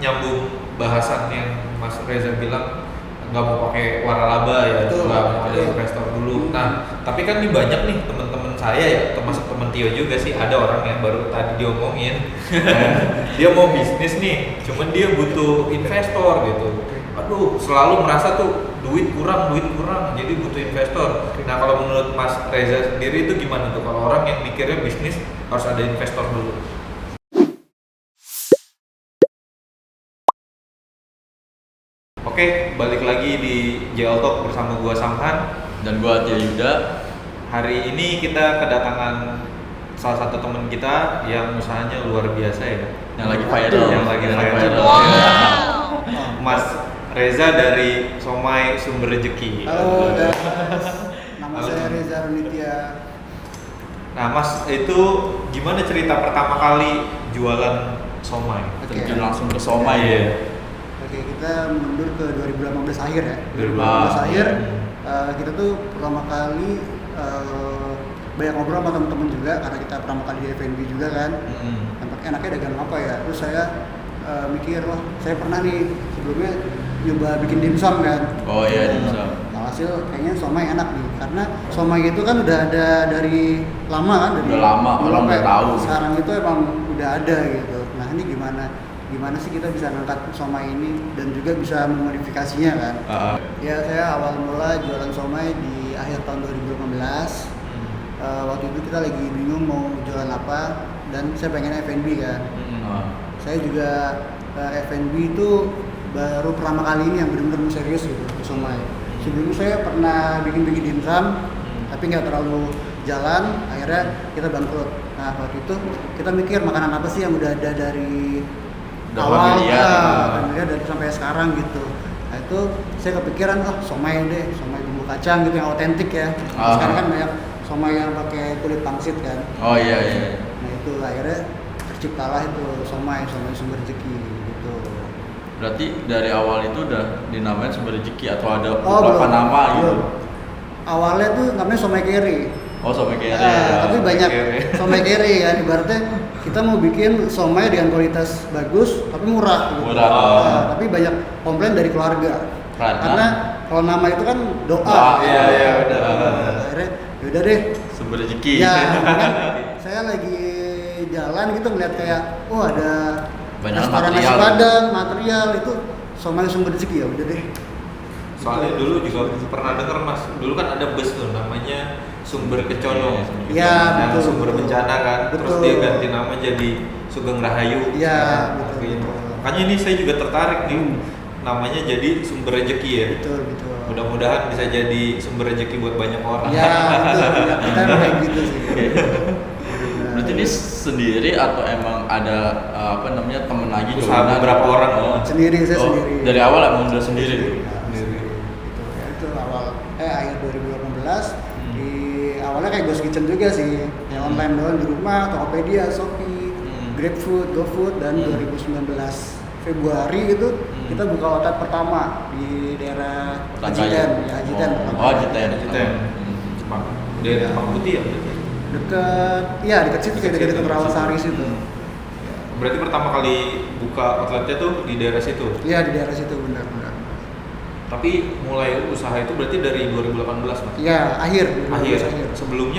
nyambung bahasan yang Mas Reza bilang nggak mau pakai waralaba ya, nggak mau ada investor dulu. Nah, tapi kan ini banyak nih teman-teman saya ya, termasuk teman Tio juga sih, ada orang yang baru tadi diomongin, dia mau bisnis nih, cuman dia butuh investor gitu. Aduh, selalu merasa tuh duit kurang, jadi butuh investor. Nah, kalau menurut Mas Reza sendiri itu gimana tuh kalau orang yang mikirnya bisnis harus ada investor dulu? Oke, balik lagi di JL Talk bersama gua Samhan dan gua Tia Yuda. Hari ini kita kedatangan salah satu teman kita yang usahanya luar biasa ya. Yang lagi viral. Wow. Mas Reza dari Somai Sumber Rejeki. Halo guys, nama saya Reza Runitia. Nah Mas, itu gimana cerita pertama kali jualan somai? Terjun langsung ke somai ya. Oke, kita mundur ke 2018 akhir ya. 2018 akhir, kita tuh pertama kali banyak ngobrol sama teman-teman juga karena kita pertama kali di F&B juga kan. Enaknya dagang apa ya? Terus saya mikir, wah saya pernah nih sebelumnya nyoba bikin dimsum kan. Oh iya, dimsum. Hasil kayaknya somai enak nih, karena somai itu kan udah ada dari lama kan, dari udah lama, orang udah tahu. Sekarang itu emang udah ada gitu. Nah ini gimana sih kita bisa ngangkat somai ini dan juga bisa memodifikasinya kan? Ya saya awal mula jualan somai di akhir tahun 2015. Waktu itu kita lagi bingung mau jualan apa dan saya pengen F&B kan. Saya juga F&B itu baru pertama kali ini yang benar-benar serius gitu di somai. Sebelumnya saya pernah bikin dimsum, tapi nggak terlalu jalan, akhirnya kita bangkrut. Nah waktu itu kita mikir makanan apa sih yang udah ada dari awal, familiar dari sampai sekarang gitu. Nah itu saya kepikiran, somai deh, somai bumbu kacang gitu yang otentik ya. Sekarang kan banyak somai yang pakai kulit pangsit kan. Oh iya. Nah itu akhirnya terciptalah itu somai Sumber Rejeki gitu. Berarti dari awal itu udah dinamain Sumber Rejeki atau ada beberapa nama gitu? Awalnya tuh namanya somai kere. Oh, somai kere. Tapi banyak somai kere kan, ibaratnya kita mau bikin somai dengan kualitas bagus tapi murah gitu. Tapi banyak komplain dari keluarga. Karena kalau nama itu kan doa. Iya udah. Akhirnya yaudah deh Sumber Rejeki. Ya, kan saya lagi jalan gitu ngeliat kayak ada restoran nasi padang, material itu somai Sumber Rejeki, ya udah deh. Soalnya dulu juga pernah denger Mas, dulu kan ada bus tuh namanya Sumber Kecono. Iya, betul. Sumber bencana kan. Betul. Terus dia ganti nama jadi Sugeng Rahayu. Iya, betul. Makanya ini saya juga tertarik nih. Namanya jadi Sumber Rejeki ya. Betul. Mudah-mudahan bisa jadi sumber rejeki buat banyak orang. Iya, betul. Kita kayak gitu sih. Berarti ini sendiri atau emang ada temen lagi? Usaha beberapa orang. Sendiri, saya sendiri. Dari awal emang udah sendiri. Itu awal akhir 2018. Di awalnya kayak Ghost Kitchen juga sih, yang online doang di rumah, Tokopedia, Shopee, GrabFood, GoFood, dan 2019 Februari itu kita buka outlet pertama di daerah Hajiten. Hajiten. Daerah Pak Putih ya? Dekat situ, dekat Rawasari situ. Berarti pertama kali buka outletnya tuh di daerah situ? Iya, di daerah situ, benar. Tapi mulai usaha itu berarti dari 2018 Mas? Iya, akhir. Sebelum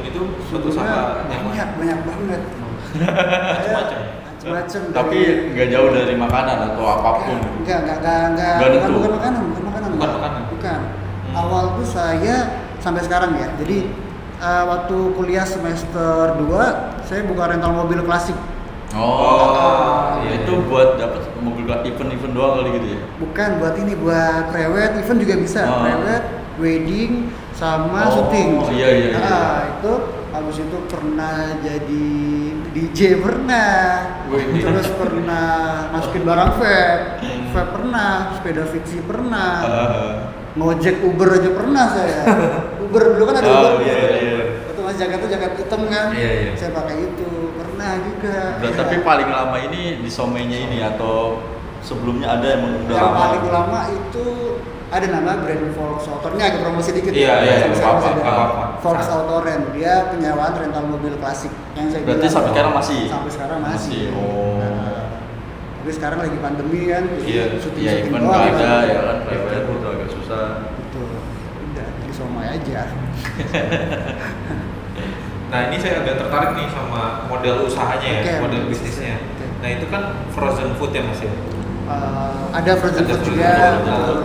itu suatu usaha banyak banget. Macam-macam. Tapi nggak jauh dari makanan atau apapun. Bukan makanan. Bukan. Awal tuh saya sampai sekarang ya. Jadi waktu kuliah semester 2 saya buka rental mobil klasik. Itu buat dapat mobil event doang kali gitu ya? Bukan, buat prewed, event juga bisa. Prewed, wedding, sama syuting. Iya. Itu habis itu pernah jadi DJ terus pernah masukin barang vape pernah, sepeda fiksi pernah, ngojek Uber aja pernah saya. Uber dulu kan ada Uber. Itu mas jaket hitam kan, saya pakai itu pernah juga. Tapi paling lama ini di somainya ini atau sebelumnya ada yang udah yang lama? Paling lama itu ada nama brand Volksauto, ini agak promosi dikit. Iya, apa-apa. Volksauto dia penyewaan rental mobil klasik yang saya berarti bilang. Sampai sekarang masih? Sampai sekarang masih. Oh. Nah, Tapi sekarang lagi pandemi kan, Iya, syuting event doang. nggak ada kan. ya kan, private udah agak susah. Betul. Udah di somai aja. Nah ini saya agak tertarik nih sama model usahanya ya, Oke, model bisnisnya. oke. Nah itu kan frozen food ya mas ya. Ada frozen Ada food frozen juga. food. betul.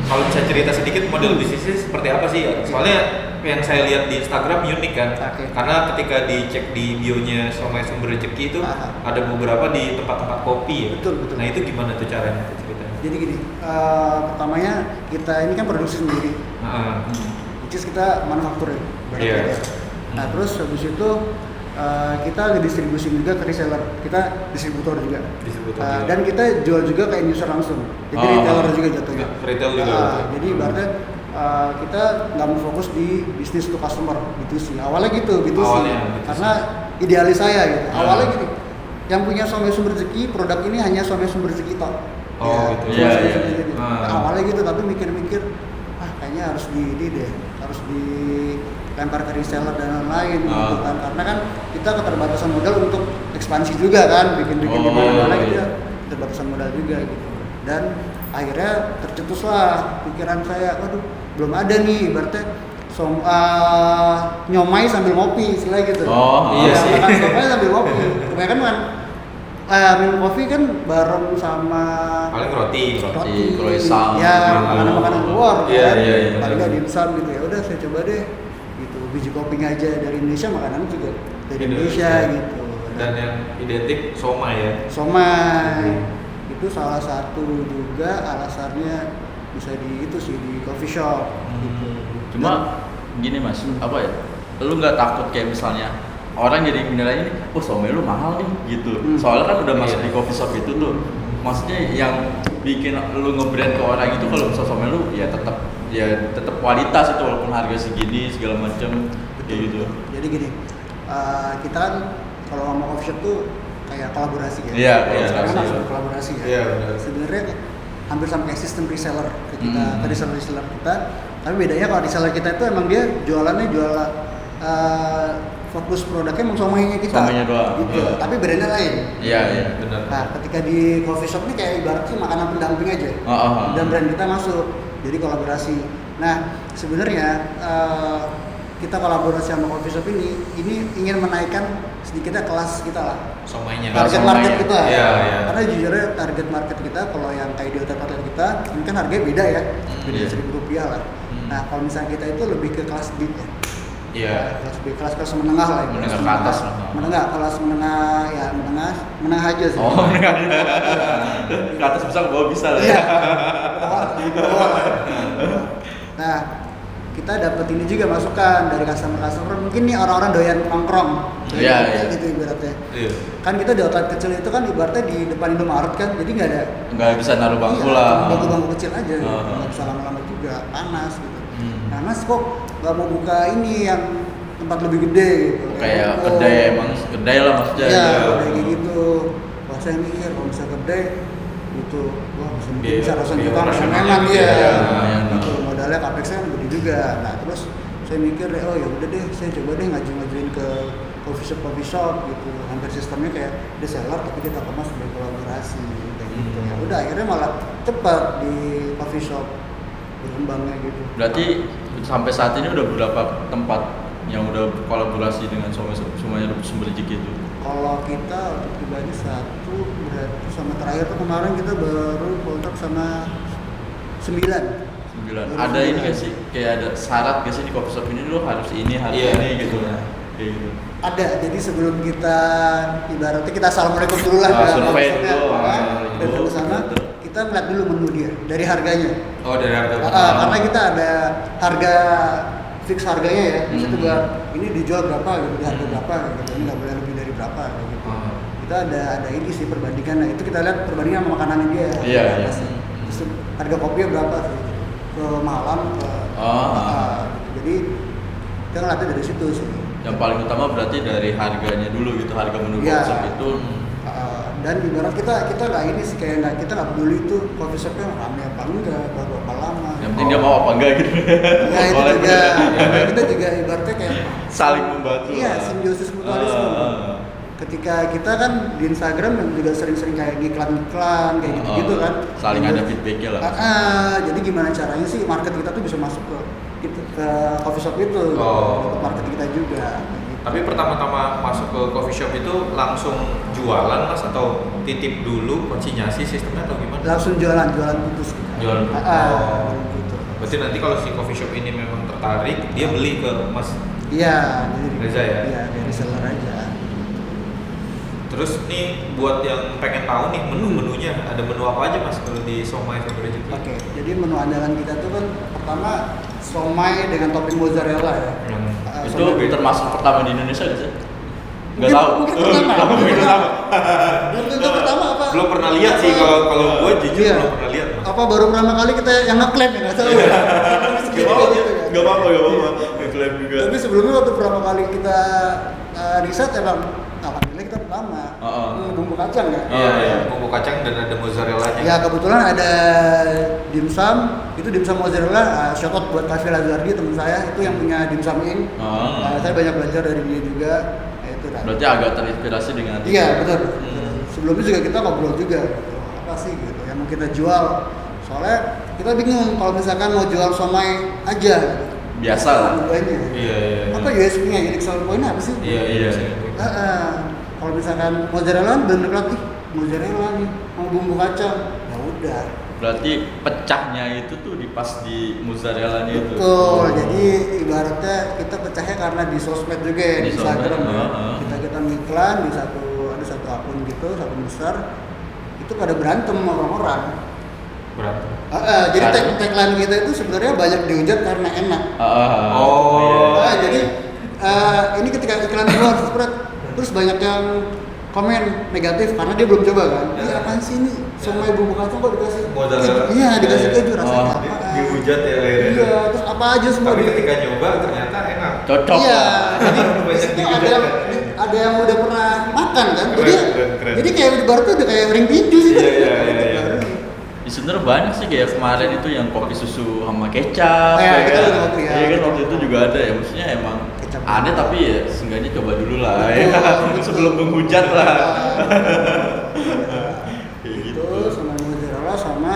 Kalau bisa cerita sedikit model bisnisnya seperti apa sih? Soalnya yang saya lihat di Instagram unik kan, Oke. karena ketika dicek di bio-nya Somai Sumber Rezeki itu ada beberapa di tempat-tempat kopi ya. Betul, betul. Nah itu gimana tuh caranya tuh ceritanya? Jadi gini, pertamanya kita ini kan produksi sendiri. Nah, Which is kita manufaktur ya. barang Iya. kita. Nah terus habis itu kita distribusi juga ke reseller, kita distributor juga. distributor juga. Dan kita jual juga ke end user langsung, jadi Oh. retailer juga jatuhnya. Retail juga. Jadi ibaratnya kita nggak mau fokus di bisnis to customer B2C. Awalnya gitu, B2C. Awalnya B2C. Karena idealis saya gitu. Ah. Awalnya gini, yang punya Somai Sumber Rezeki, produk ini hanya Somai Sumber Rezeki toh. Oh, gitu. cuma Iya, Somai iya. Sumber Rezeki. Ah. Awalnya gitu, tapi mikir-mikir, kayaknya harus harus dilempar ke reseller dan lain-lain gitu kan. Karena kan kita keterbatasan modal untuk ekspansi juga kan, bikin-bikin di mana-mana iya. gitu ya, keterbatasan modal juga gitu. Dan akhirnya tercetuslah pikiran saya, waduh belum ada nih ibaratnya nyomai sambil ngopi istilahnya gitu. iya sih. Makan somai sambil ngopi. Kebanyakan kan minum kopi kan bareng sama Paling roti. croissant, ya gitu. makanan-makanan luar Iya, kan. iya, iya. Paling nggak dimsum gitu ya. Udah saya coba deh gitu. Biji kopinya aja dari Indonesia, makanannya juga dari Indonesia gitu. Dan yang identik somai ya. Somai itu salah satu juga alasannya bisa di itu sih di coffee shop gitu. Cuma gini mas, apa ya? Lu nggak takut kayak misalnya orang jadi menilai ini, oh somai lu mahal nih gitu. Soalnya kan udah masuk Iya. di coffee shop itu tuh. Maksudnya yang bikin lu nge-brand ke orang itu kalau misal somai lu ya tetap kualitas itu walaupun harga segini segala macam kayak gitu. Jadi gini, kita kan kalau ngomong coffee shop tuh kayak kolaborasi ya. Iya, Kalau sekarang kan kolaborasi. harus kolaborasi ya. Iya, benar. Sebenarnya hampir sama kayak sistem reseller ke kita, ke reseller kita. Tapi bedanya kalau reseller kita itu emang dia jualannya fokus produknya emang somainya kita. Somainya doang. Gitu. Iya. Tapi brandnya lain. Iya, iya. Benar. Nah, ketika di coffee shop ini kayak ibaratnya makanan pendamping aja. Dan brand kita masuk. Jadi kolaborasi. Nah, sebenarnya kita kolaborasi sama coffee shop ini ingin menaikkan sedikitnya kelas kita lah. Somainya. Target somainya. market kita. Iya, iya. Karena jujurnya target market kita kalau yang kayak di hotel kita, ini kan harganya beda ya. Beda Iya. Rp1.000 lah. Nah, kalau misalnya kita itu lebih ke kelas B ya. Iya. Kelas B, kelas menengah lah ya. Menengah Kelas ke atas lah. Menengah, kelas menengah ya menengah aja sih. Oh, ke atas bisa ke bawah bisa lah Iya. ya. Bawah lah. Nah, kita dapat ini juga masukan dari customer mungkin nih orang-orang doyan nongkrong. Iya, iya. Gitu ibaratnya. Iya. Kan kita di outlet kecil itu kan ibaratnya di depan Indomaret kan, jadi nggak ada Nggak bisa naruh bangku iya, lah. cuma bangku-bangku kecil aja, Oh. nggak bisa lama-lama juga, panas gitu. Nah, Mas kok nggak mau buka ini yang tempat lebih gede gitu? Kayak Oh. kedai emang kedai lah maksudnya. Iya, gitu. kedai kayak gitu. Wah, saya mikir kalau bisa kedai gitu, wah mungkin Iya, bisa ratusan iya, juta, rasionalnya memang gitu iya. ya, lumayan. Gitu, modalnya capex-nya kan gede juga. Nah, terus saya mikir deh, oh ya udah deh, saya coba deh ngajuin ke coffee shop gitu. Hampir sistemnya kayak reseller tapi kita kemas sebagai kolaborasi kayak gitu. Ya udah akhirnya malah cepat di coffee shop berkembangnya gitu. Berarti sampai saat ini udah berapa tempat yang udah kolaborasi dengan semuanya sumber rezeki itu? Kalau kita untuk pribadi satu, berarti sama terakhir tuh kemarin kita baru kontrak sama 9. 9. Ada ini nggak sih? Kayak ada syarat nggak sih di coffee shop ini lo harus ini harus Iya. ini gitu? Kayak gitu. Ada, jadi sebelum kita ibaratnya kita assalamualaikum dulu lah Ah, ke survei coffee shopnya, dulu, kan? assalamualaikum. Dan ke sana Betul. kita ngeliat dulu menu dia dari harganya. Oh dari harga. Karena kita ada harga fix harganya ya, misalnya buat ini dijual berapa gitu, di harga berapa gitu, ini nggak boleh lebih dari berapa kayak gitu. Kita ada ini sih perbandingan, nah itu kita lihat perbandingan sama makanannya dia. Iya, Berapa iya. sih. Terus harga kopinya berapa sih, ke malam ke jadi kita ngeliatnya dari situ sih. Yang paling utama berarti dari harganya dulu gitu, harga menu Iya. coffee shop itu. Dan ibarat kita nggak ini sih kayak kita nggak peduli itu coffee shopnya rame apa enggak, berapa lama. Yang penting dia mau apa enggak gitu. Ya itu Boleh. juga. Kita juga ibaratnya kayak Saling membantu. iya, simbiosis mutualisme. ketika kita kan di Instagram juga sering-sering kayak iklan-iklan kayak gitu-gitu kan. Saling ada feedbacknya lah. Jadi gimana caranya sih market kita tuh bisa masuk ke coffee shop itu, untuk market kita juga. Gitu. Tapi pertama-tama masuk ke coffee shop itu langsung jualan Mas atau titip dulu konsinyasi sistemnya atau gimana? Langsung jualan putus. Jualan. Gitu. Berarti nanti kalau si coffee shop ini memang tertarik, dia beli ke Mas. Iya, Reza ya? Iya, dari seller aja. Terus nih buat yang pengen tahu nih menu-menunya, ada menu apa aja Mas kalau di Somai Sobat Rezeki? Oke, jadi menu andalan kita tuh kan pertama somai dengan topping mozzarella ya. Itu termasuk pertama di Indonesia nggak sih? Nggak Mungkin- tahu. mungkin pertama. Mungkin pertama. Belum tentu pertama apa? Belum pernah lihat sih kalau gue jujur Iya. belum pernah lihat Mas. Apa baru pertama kali kita yang ngeklaim ya nggak tahu. Gak apa-apa. Ngeklaim juga. Tapi sebelumnya waktu pertama kali kita riset emang alhamdulillah kita pertama. Bumbu kacang ya. Iya, bumbu kacang dan ada mozzarella-nya. Ya kebetulan ada dimsum, itu dimsum mozzarella, shout out buat Kafi Lazardi teman saya, itu yang punya dimsum in. Saya banyak belajar dari dia juga. Itu kan. Berarti agak terinspirasi dengan Iya betul. Sebelumnya juga kita ngobrol juga, gitu. Apa sih gitu yang mau kita jual? Soalnya kita bingung kalau misalkan mau jual somai aja. Biasa lah. Iya. Apa USP-nya? Unique selling point apa sih? Iya. Kalau misalkan mozzarella bener-bener mozzarella nih, mau bumbu kacang, ya udah. Berarti pecahnya itu tuh pas di mozzarella-nya itu. Betul. Jadi ibaratnya kita pecahnya karena di sosmed juga ya, di Instagram ya. Kita ngiklan di ada satu akun gitu, satu besar. Itu pada berantem sama orang-orang. Berantem. Jadi tagline kita itu sebenarnya banyak dihujat karena enak. Jadi ini ketika iklan keluar terus banyak yang komen negatif karena dia belum coba kan. Iya apaan sih ini somai bumbu kacang kok dikasih Mozzarella. Iya dikasih keju rasanya apa? Dihujat ya akhirnya. Iya, terus apa aja semua Tapi ketika nyoba ternyata enak. Cocok. Iya, jadi Banyak itu dihujat. ada yang udah pernah makan kan. Keren. Jadi kayak di bar tuh udah kayak ring tinju sih. Iya. Sebenarnya banyak sih kayak kemarin itu yang kopi susu sama kecap. Kita kan? udah kopi ya. Iya kan waktu itu juga ada ya. Maksudnya emang Kecap. aneh tapi ya seenggaknya coba dulu lah. Betul, Ya. betul. Sebelum menghujat lah. Kayak Itu gitu. sama mozzarella sama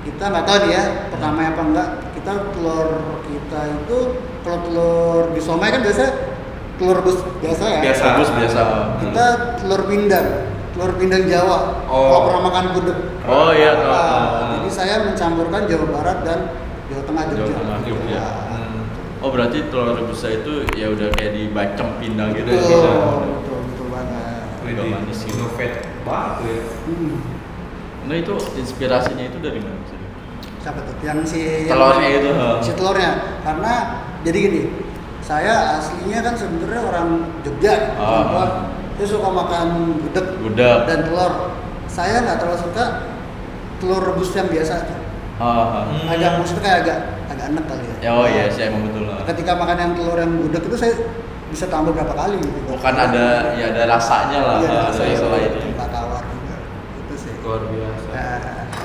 kita nggak tahu dia pertama apa enggak. Kita telur kita itu kalau telur di somai kan biasa telur rebus biasa ya. Biasa. Bagus biasa. Kita telur pindang Jawa. Kalau pernah makan gudeg. Oh iya. Jadi saya mencampurkan Jawa Barat dan Jawa Tengah Jogja. Jawa Tengah, Jogja. Ya. Oh berarti telur rebusnya itu ya udah kayak dibacem pindang gitu ya. Betul banget. Agak manis gitu. Innovate banget tuh ya. Nah itu inspirasinya itu dari mana sih? Siapa tuh? Yang si Telurnya itu. Si telurnya. Karena jadi gini, saya aslinya kan sebenarnya orang Jogja. Saya suka makan gudeg dan telur. Saya nggak terlalu suka telur rebus yang biasa aja. Agak maksudnya kayak agak enak kali ya. Oh iya sih emang betul lah. Ketika makan yang telur yang gudeg itu saya bisa tambah berapa kali gitu. Bukan ada rasanya lah. Iya, Ada rasanya rasa lainnya. tempat tawar juga. Itu sih. Luar biasa. Nah,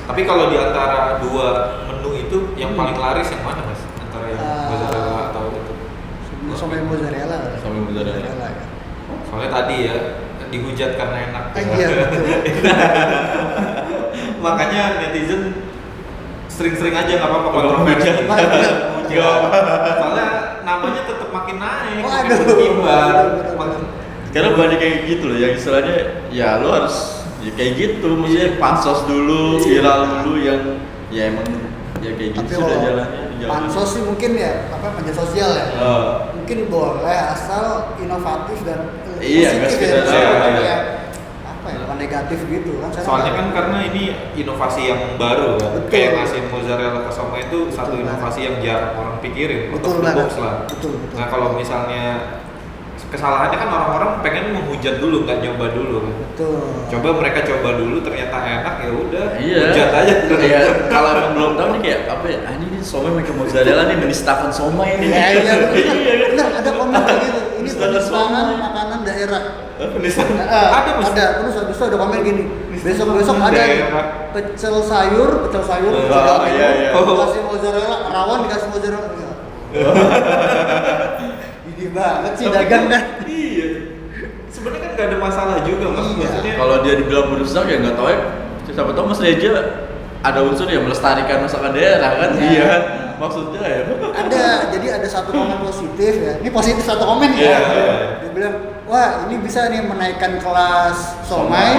Tapi kalau di antara dua menu itu yang paling laris yang mana Mas? Antara yang mozzarella atau itu? somai mozzarella. Somai mozzarella. Ya. Soalnya tadi ya dihujat karena enak. Iya betul. Makanya netizen sering-sering aja nggak apa-apa kontroversi. Soalnya namanya tetap makin naik, makin Waduh. berkibar. Karena banyak kayak gitu loh, yang istilahnya ya lo harus ya kayak gitu, maksudnya pansos dulu, viral dulu yang ya emang ya kayak gitu Tapi sudah kalau jalannya. pansos sih mungkin ya media sosial ya. Mungkin boleh asal inovatif dan Iya, nggak positif sekedar kayak apa ya, negatif gitu kan. Soalnya kan karena ini inovasi yang baru kan. Betul. Kayak ngasih mozzarella ke somai itu satu inovasi yang jarang orang pikirin. Betul Out of the banget. box lah. Betul. Nah kalau misalnya kesalahannya kan orang-orang pengen menghujat dulu, nggak nyoba dulu kan. Betul. Coba mereka coba dulu ternyata enak ya udah Iya. hujat aja. Iya, kalau emang belum tahu nih kayak apa ya? Ini nih somai pakai mozzarella nih menistakan somai nih. Iya, Iya. benar. Ada komen kayak gitu. Ini Nistakan penistaan somai. makanan daerah. Penistaan. Ada, Mas. ada. Terus habis itu ada komen gini. Besok ada Daerah. pecel sayur. Oh, iya. Dikasih mozzarella, rawon dikasih mozzarella. Ini banget sih dagang kan. Iya. sebenarnya kan nggak ada masalah juga mas. Iya. Maksudnya Kalau dia dibilang merusak ya nggak tahu ya. Siapa tahu Mas Reja ada unsur yang melestarikan masakan daerah kan? Iya. Iya kan? Maksudnya ya. Ada, jadi ada satu komen positif ya. Ini positif satu komen ya. Iya. Dia bilang, wah ini bisa nih menaikkan kelas somai.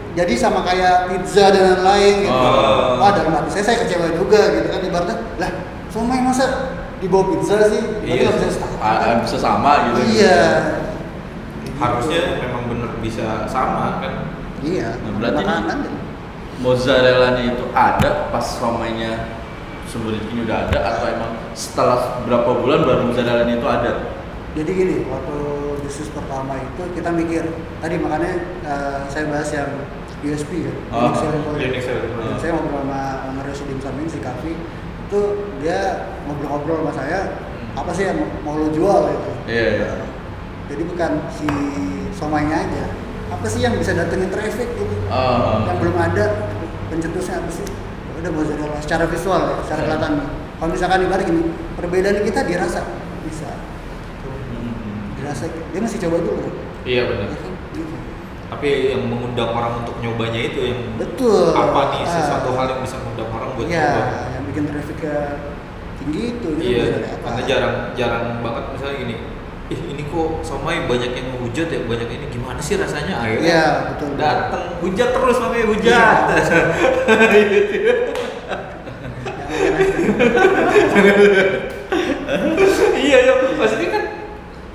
Jadi sama kayak pizza dan lain-lain gitu. Oh. Wah dalam hati saya kecewa juga gitu kan, ibaratnya lah somai masa di bawah pizza sih? Berarti Iya. nggak bisa setara. Bisa sama gitu. Iya. harusnya memang bener bisa sama kan. Iya. Nah, berarti makanan. mozzarella-nya itu ada pas somainya Sumber Rezeki udah ada atau emang setelah berapa bulan baru mozzarella-nya itu ada? Jadi gini, waktu bisnis pertama itu kita mikir tadi makanya saya bahas yang USP ya, Oh, unique selling point. unique selling point. Dan saya ngobrol sama owner Sudim Samin si Kavi itu dia ngobrol-ngobrol sama saya apa sih yang mau lo jual gitu. Iya, iya. Jadi bukan si somainya aja, apa sih yang bisa datengin traffic gitu, Oh. yang belum ada pencetusnya apa sih? Udah mozzarella secara visual ya, secara kelihatan. Kalau misalkan ibarat gini, perbedaan kita dirasa bisa. Dirasa dia masih coba dulu kan? Iya benar. Ya kan? Gitu. Tapi yang mengundang orang untuk nyobanya itu yang Betul. apa nih sesuatu hal yang bisa mengundang orang buat Iya, coba. yang bikin trafficnya tinggi itu. gitu, Iya, mozzarella apa. karena jarang banget misalnya gini. Ini kok somai banyak yang menghujat ya, banyak ini gimana sih rasanya akhirnya? Iya, betul. Datang hujat terus makanya hujat. Iya ya, maksudnya kan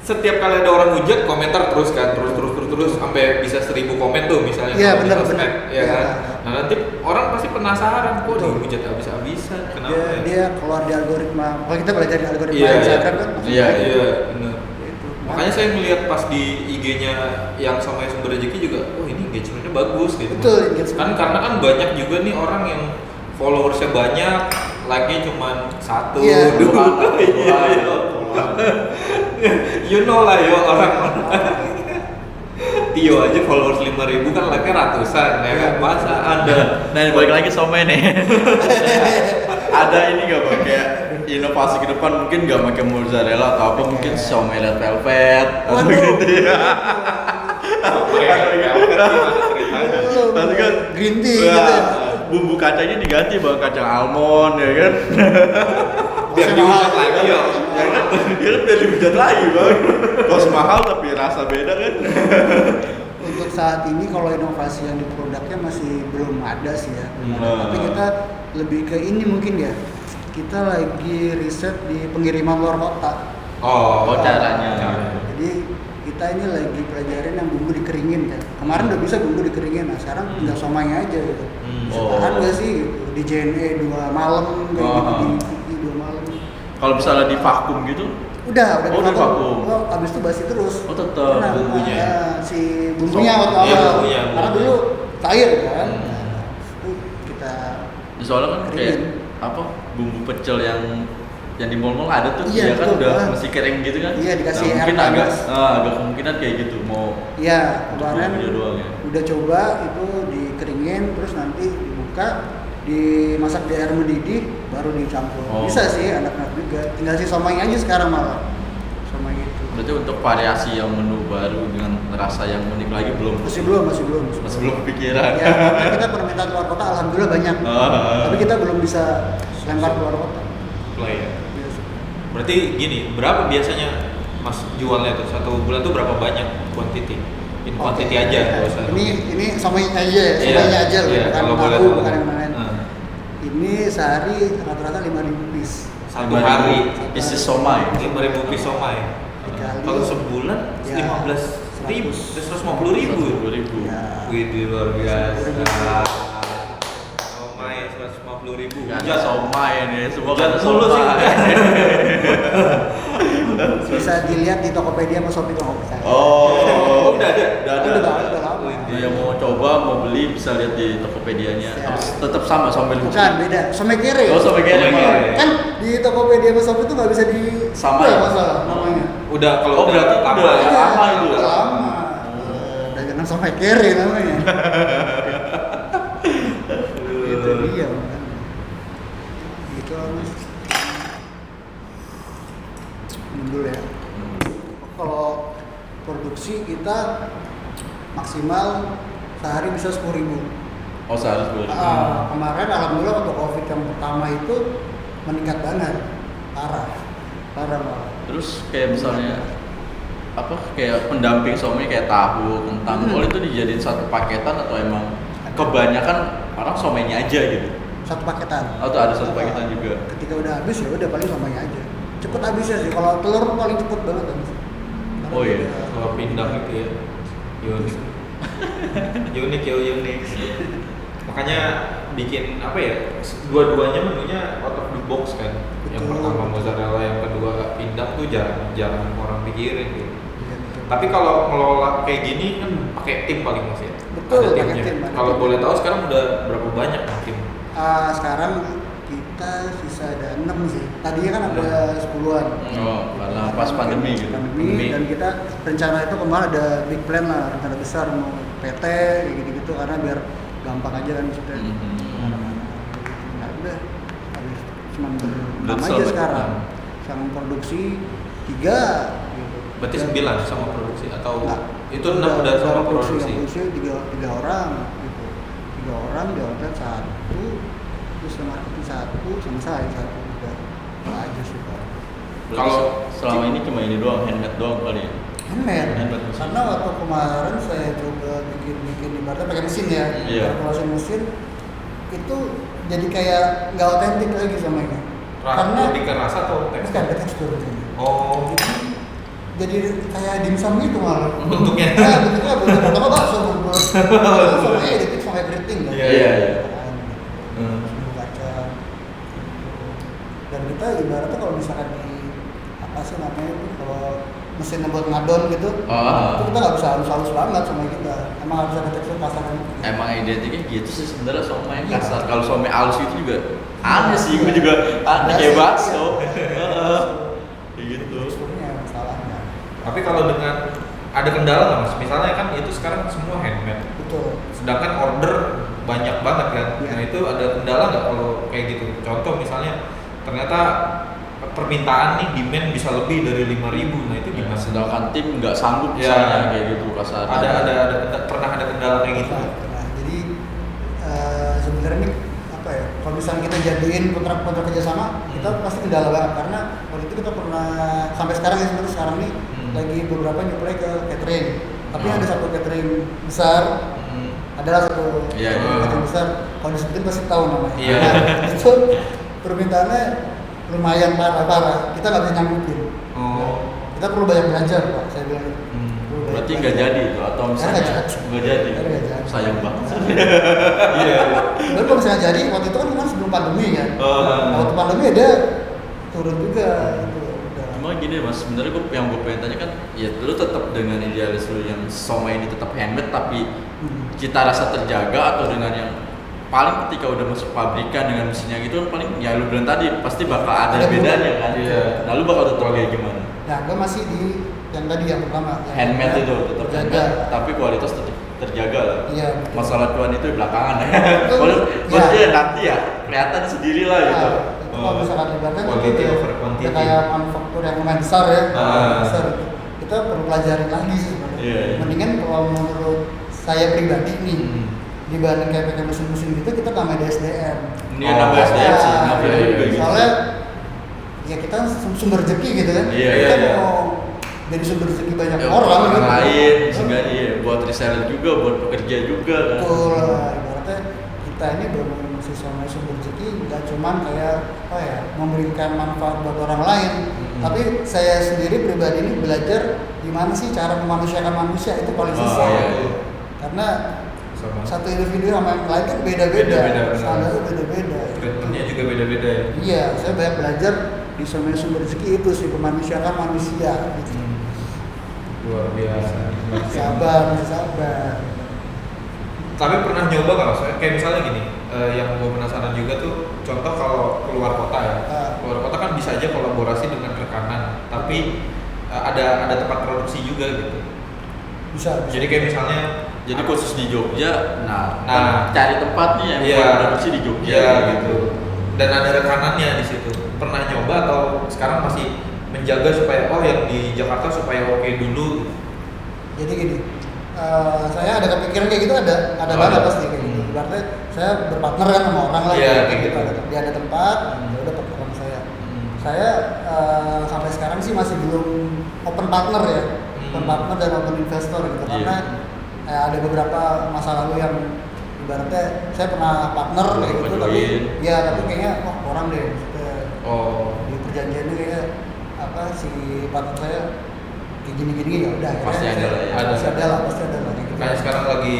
setiap kali ada orang hujat komentar terus kan, terus sampai bisa 1000 komen tuh misalnya. Iya, di benar, sosmed, benar. ya Iya. kan. Nah nanti orang pasti penasaran kok Betul. dihujat habis-habisan. Kenapa? ya? Dia keluar di algoritma. Kalau kita belajar di algoritma Iya, Instagram kan. Iya, Iya, benar. Gitu. Makanya saya melihat pas di IG-nya yang sama Sumber Rezeki juga, oh ini engagement-nya bagus gitu. Betul, Mas. engagement. Kan karena kan banyak juga nih orang yang followersnya banyak, like-nya cuma 1, Iya. 2, iya. You know lah yo orang. Tio aja followers 5.000 kan like-nya ratusan ya kan. Masa ada Nah, balik lagi somai nih. Ada ini nggak Bang kayak inovasi ke depan mungkin nggak pakai mozzarella atau apa mungkin somai red velvet atau Waduh. gitu ya. Nanti kan green tea wah, gitu ya. bumbu kacangnya diganti Bang kacang almond ya kan. biar dihujat lagi yo. Ya kan biar dihujat lagi Bang. Kos mahal tapi rasa beda kan. Untuk saat ini kalau inovasi yang di produknya masih belum ada sih ya. Belum ada. Hmm. Tapi kita lebih ke ini mungkin ya. Kita lagi riset di pengiriman luar kota. Oh, caranya. Jadi kita ini lagi pelajarin yang bumbu dikeringin kan. Kemarin udah bisa bumbu dikeringin, nah sekarang tinggal somainya aja gitu. Bisa Oh. tahan nggak sih gitu. Di JNE 2 malam kayak gitu, Oh. di TV 2 malam. Kalau misalnya di vakum gitu, Udah Oh, udah vakum. Oh, abis itu basi terus. Oh, tetep Karena, bumbunya. si bumbunya waktu Iya, awal. bumbunya. Karena dulu cair kan. Hmm. Nah, itu kita soalnya kan kayak keringin. apa bumbu pecel yang di mall-mall ada tuh Iya, dia kan betul. udah Ah. masih kering gitu kan. Iya, dikasih nah, air mungkin agak panas. agak kemungkinan kayak gitu mau Iya, untuk kemarin bumbunya doang ya. udah coba itu dikeringin terus nanti dibuka dimasak di air mendidih baru dicampur. Oh. Bisa sih anak-anak juga. Tinggal si somai aja sekarang malah. Somai itu. Berarti untuk variasi yang menu baru dengan rasa yang unik lagi belum Masih belum. masih belum kepikiran. Ya, karena kita permintaan luar kota alhamdulillah banyak. Ah. Tapi kita belum bisa lempar keluar kota. Play ya. Biasa. Berarti gini, berapa biasanya Mas jualnya tuh satu bulan tuh berapa banyak quantity? In quantity Oke. aja nggak usah. Ini somai aja, ya, Iya, somainya aja loh, iya, bukan kalau boleh tahu, tahu. bukan yang lain. Ah. Ini sehari rata-rata 5.000 piece. Satu hari isi somai. 5.000 piece somai. Dikali. Kalau sebulan Ya, 15.000, 100. 150.000. 150.000. Ya. Wih, luar biasa. Somai 150.000. Gak somai nih, semua Hujan kan mulu sih, somai. Bisa dilihat di Tokopedia sama Shopee kalau bisa. Oh, Udah ada? Udah lama. Nah, yang mau coba mau beli bisa lihat di Tokopedia-nya. Siap. Tetap sama sambil Bukan, beda. Somai kere. Oh, sampai kere. Somai kere. Kan di Tokopedia sama Shopee itu nggak bisa di Sama jual ya? masalah namanya. Udah kalau Oh, berarti lama udah ya. lama itu. Udah lama. Udah jangan sampai kere namanya. Itu dia makanya. Gitu lah, Mas. Minum dulu ya. Kalau produksi kita maksimal sehari bisa 10.000. Oh, sehari 10.000. Kemarin alhamdulillah waktu COVID yang pertama itu meningkat banget, parah malah. Terus kayak misalnya kayak pendamping somai kayak tahu, kentang, boleh itu dijadiin satu paketan atau emang kebanyakan orang somainya aja gitu? Satu paketan. Atau ada satu paketan juga? Ketika udah habis ya udah paling somainya aja. Cepet habisnya sih. Kalau telur paling cepet banget habis. Oh iya. Kalau pindang itu ya unik. Makanya bikin apa ya? Dua-duanya menunya out of the box kan. Betul. Yang pertama mozzarella, yang kedua pindang tuh jarang orang pikirin gitu. Iya, betul. Tapi kalau ngelola kayak gini kan pakai tim paling Mas ya. Betul, Ada pakai timnya. tim, ada Kalau tim. boleh tahu sekarang udah berapa banyak tim? Sekarang kita sisa ada 6 sih. Tadinya kan ada 10-an. Oh, karena pas pandemi gitu. Pandemi, dan kita rencana itu kemarin ada big plan lah, rencana besar mau PT kayak gitu-gitu karena biar gampang aja kan kita. Nah, udah habis cuma Dan aja sobat. sekarang. Sama produksi 3 gitu. Berarti 9 sama produksi atau Enggak, itu 6 udah sama produksi. Tiga orang gitu. 3 orang di hotel 1, terus sama marketing 1, sama saya 1 udah aja sih Pak. Kalau selama ini cuma ini doang, handmade doang kali ya? Handmade mesin. karena waktu kemarin saya coba bikin ibaratnya pakai mesin ya, Iya. Proses mesin itu jadi kayak nggak otentik lagi sama ini. Karena Lebih ke rasa atau bukan tekstur? ada tekstur Oh, jadi kayak dimsum gitu malah. bentuknya. Nah, bentuknya bener pertama bakso bubur. Sama editing sama keriting kan. Iya. Bumbu kacang. Dan kita ibaratnya kalau misalkan di apa sih namanya itu kalau mesinnya buat ngadon gitu, itu kita nggak bisa halus-halus banget sama kita. Emang harus ada tekstur kasar gitu. Emang identiknya gitu sih sebenarnya somai Iya. kasar. Kalau somai halus itu juga aneh sih, gue juga aneh kayak bakso. Kayak gitu. Teksturnya masalahnya. Tapi kalau dengan ada kendala nggak Mas? Misalnya kan itu sekarang semua handmade. Betul. Sedangkan order banyak banget kan. Iya. Nah itu ada kendala nggak kalau kayak gitu? Contoh misalnya ternyata permintaan nih demand bisa lebih dari 5.000. Nah itu gimana? Sedangkan tim nggak sanggup Ya. misalnya kayak gitu kasar. Pernah ada kendala kayak gitu? Nah, jadi sebenarnya ini apa ya? Kalau misalnya kita jadiin kontrak kerjasama, kita pasti kendala banget karena waktu itu kita pernah sampai sekarang ya sekarang nih lagi beberapa nyuplai ke catering. Tapi ada satu catering besar, adalah satu Iya, catering besar. Kalau disebutin pasti tahu namanya. Iya. Nah, itu permintaannya lumayan parah. Kita nggak bisa nyanggupin. Oh. Kita perlu banyak belajar Pak. Saya bilang. Perlu banyak Berarti nggak belajar. jadi itu atau misalnya Nggak jadi. nggak jadi. Nggak jadi. Sayang banget. Iya. Dan kalau misalnya jadi, waktu itu kan sebelum pandemi kan. Nah, waktu pandemi ada turun juga. Gitu. Udah. Cuma gini Mas, sebenarnya yang gue pengen tanya kan, ya lu tetap dengan idealis lu yang somai ini tetap handmade tapi cita rasa terjaga, atau dengan yang paling ketika udah masuk pabrikan dengan mesinnya gitu kan paling ya lu bilang tadi pasti bakal ada bedanya kan. Iya. Nah lu bakal tetap kayak gimana? Nah, gue masih di yang tadi yang pertama. yang Handmade itu tetap terjaga. handmade, tapi kualitas tetap terjaga lah. Iya. Betul. Masalah cuan itu belakangan ya. Betul. Maksudnya nanti ya kelihatan sendiri lah gitu. Nah, itu kalau misalkan ibaratnya Quality itu over quantity. kayak manufaktur yang lumayan besar ya, besar itu. Kita perlu pelajarin lagi sih sebenarnya. Iya. Mendingan kalau menurut saya pribadi nih, dibanding kayak pakai mesin-mesin gitu, kita tambah di SDM. Ini nambah SDM sih, Nah, nambah juga gitu. soalnya ya kita sumber rezeki gitu kan. Iya, Kita iya. mau jadi sumber rezeki banyak Ya, orang gitu. lain seenggaknya ya, buat reseller juga, buat pekerja juga kan. Betul lah, ibaratnya kita ini benar-benar siswa sumber rezeki nggak cuman kayak apa ya memberikan manfaat buat orang lain, tapi saya sendiri pribadi ini belajar gimana sih cara memanusiakan manusia, itu paling susah. Iya. Karena Sama. satu individu sama yang lain kan beda-beda, Beda-beda, benar. standarnya beda-beda. Treatmentnya juga beda-beda ya. Iya, saya banyak belajar di sumber rezeki itu sih, memanusiakan manusia. Gitu. Luar biasa. Sabar. Tapi pernah nyoba nggak Mas? Kayak misalnya gini, yang gue penasaran juga tuh, contoh kalau keluar kota ya, keluar kota kan bisa aja kolaborasi dengan rekanan, tapi ada tempat produksi juga gitu. Bisa. Jadi kayak misalnya, Jadi khusus di Jogja, nah cari tempat nih yang Iya. buat produksi di Jogja Iya gitu. Dan ada rekanannya di situ. Pernah nyoba atau sekarang masih menjaga supaya yang di Jakarta supaya oke dulu? Jadi gini, saya ada kepikiran kayak gitu ada banget pasti kayak gitu. Berarti saya berpartner kan sama orang lah, kayak gitu. Dia ada tempat, ya udah partner sama saya. Saya sampai sekarang sih masih belum open partner ya, open partner dan open investor gitu. Karena ada beberapa masa lalu yang ibaratnya saya pernah partner kayak gitu, tapi kayaknya orang deh. Di perjanjiannya kayaknya si partner saya kayak gini-gini ya udah pasti ada lah ya. Pasti ada lah gitu. Kayak sekarang lagi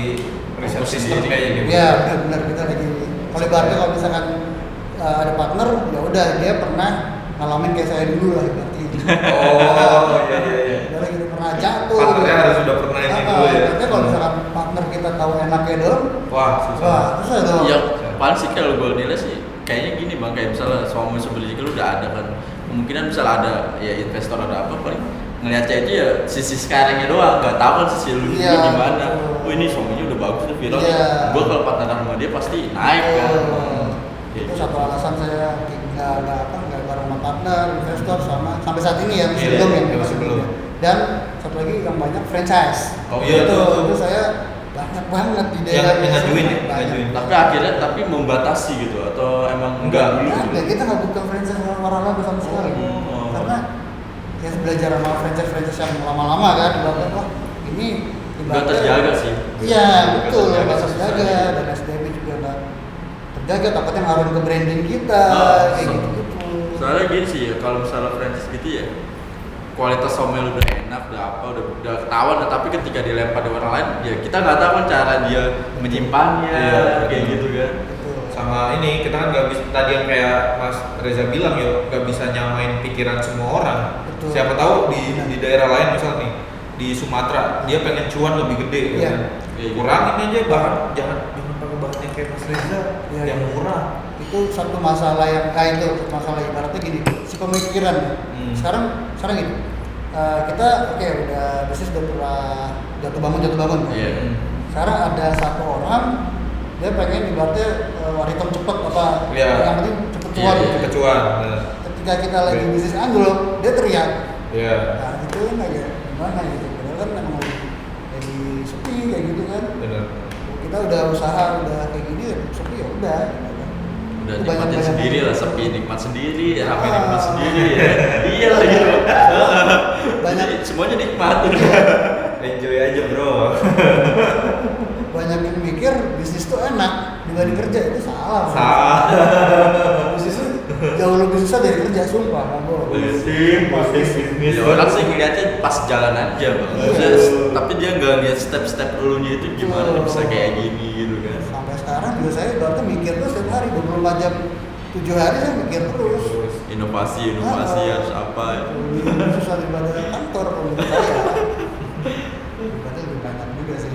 riset sistem kayak gitu. Iya benar kita lagi kalau ibaratnya kalau misalkan ada partner ya udah dia pernah ngalamin kayak saya dulu lah berarti. Iya. Dari gitu pernah jatuh. Partnernya harus sudah pernah ini dulu ya. Berarti kalau misalkan partner kita tahu enaknya dong. Wah susah dong. Ya paling sih kalau gue nilai sih kayaknya gini bang, kayak misalnya suami sebeli lu udah ada kan, kemungkinan misalnya ada ya investor ada apa paling ngeliatnya itu ya sisi sekarangnya doang, nggak tahu kan sisi lu gimana. Ini suaminya udah bagus udah viral, gue kalau partneran sama dia pasti naik kan. Itu satu alasan saya nggak bareng sama partner investor sama sampai saat ini ya masih belum. Dan satu lagi yang banyak franchise. Itu saya banyak banget di daerah yang ngajuin. Tapi akhirnya membatasi gitu atau emang enggak dulu? Enggak, kita nggak buka franchise orang-orang sama sekali. Karena ya belajar sama franchise yang lama-lama kan, wah ini nggak terjaga sih. Iya betul, nggak terjaga dan SDM juga nggak terjaga, takutnya ngaruh ke branding kita kayak gitu. Soalnya gini sih ya, kalau misalnya franchise gitu ya kualitas somel udah enak, udah ketahuan, tapi ketika dilempar di orang lain, ya kita nggak tahu kan cara dia menyimpannya, kayak gitu kan. Sama ini kita kan nggak bisa, tadi yang kayak Mas Reza bilang ya, nggak bisa nyamain pikiran semua orang. Betul. Siapa tahu di daerah lain misalnya nih di Sumatera dia pengen cuan lebih gede, kan? Kurangin aja bahan, jangan pakai bahan yang kayak Mas Reza yang murah. Itu satu masalah yang ibaratnya gini, si pemikiran. Sekarang gini, kita udah bisnis udah pernah jatuh bangun. Sekarang ada satu orang dia pengen ibaratnya waritom cepet yang penting cepet cuan. Ketika kita lagi bisnis anggur dia teriak. Nah itu kan agak gimana gitu, padahal kan memang lagi sepi kayak gitu kan. Kita udah usaha udah kayak gini sepi ya udah nikmatin sendiri lah, sepi nikmat sendiri, rame nikmat sendiri ya. Iya lah gitu. Banyak semuanya nikmat. Enjoy aja bro. Banyak yang mikir bisnis tuh enak dibanding kerja, itu salah. Bisnis itu jauh lebih susah dari kerja, sumpah. Bisnis. Orang sih ngeliatnya pas jalan aja bang. Tapi dia nggak lihat step-step elunya itu gimana bisa kayak gini gitu kan. Sampai sekarang juga saya berarti mikir terus setiap hari 24 jam 7 hari saya mikir terus. Inovasi harus apa ya. Lebih susah daripada kantor menurut saya. Berarti lebih banyak juga sih.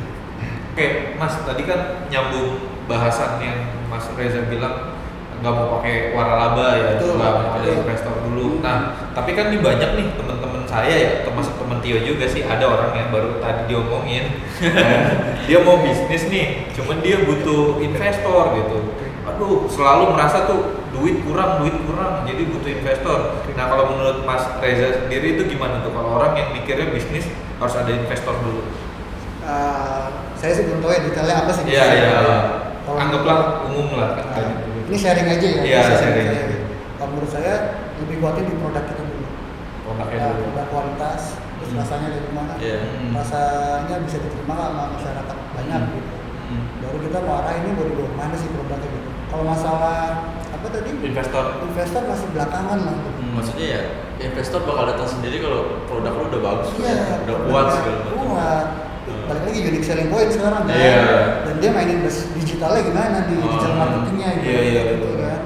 Oke, Mas, tadi kan nyambung bahasan yang Mas Reza bilang nggak mau pakai waralaba ya, nggak mau ada investor dulu. Nah, tapi kan ini banyak nih teman-teman saya ya, termasuk teman Tio juga sih, ada orang yang baru tadi diomongin, dia mau bisnis nih, cuman dia butuh investor gitu. Aduh, selalu merasa tuh duit kurang, jadi butuh investor. Nah, kalau menurut Mas Reza sendiri itu gimana tuh kalau orang yang mikirnya bisnis harus ada investor dulu? Saya sih belum tahu ya detailnya apa sih. Iya. Anggaplah umum lah kan. Ini sharing aja ya. Iya, sharing. Kalau menurut saya lebih kuatin di produk kita dulu. Produk kualitas, terus rasanya dari mana? Rasanya bisa diterima sama masyarakat banyak gitu. Baru kita mau arah ini mau dibawa kemana sih produknya gitu. Kalau masalah apa tadi? Investor masih belakangan lah. Maksudnya ya investor bakal datang sendiri kalau produk lu udah bagus, udah kuat segala macam. Balik lagi unique selling point sekarang kan. Dan dia mainin digitalnya gimana di digital marketingnya gitu kan.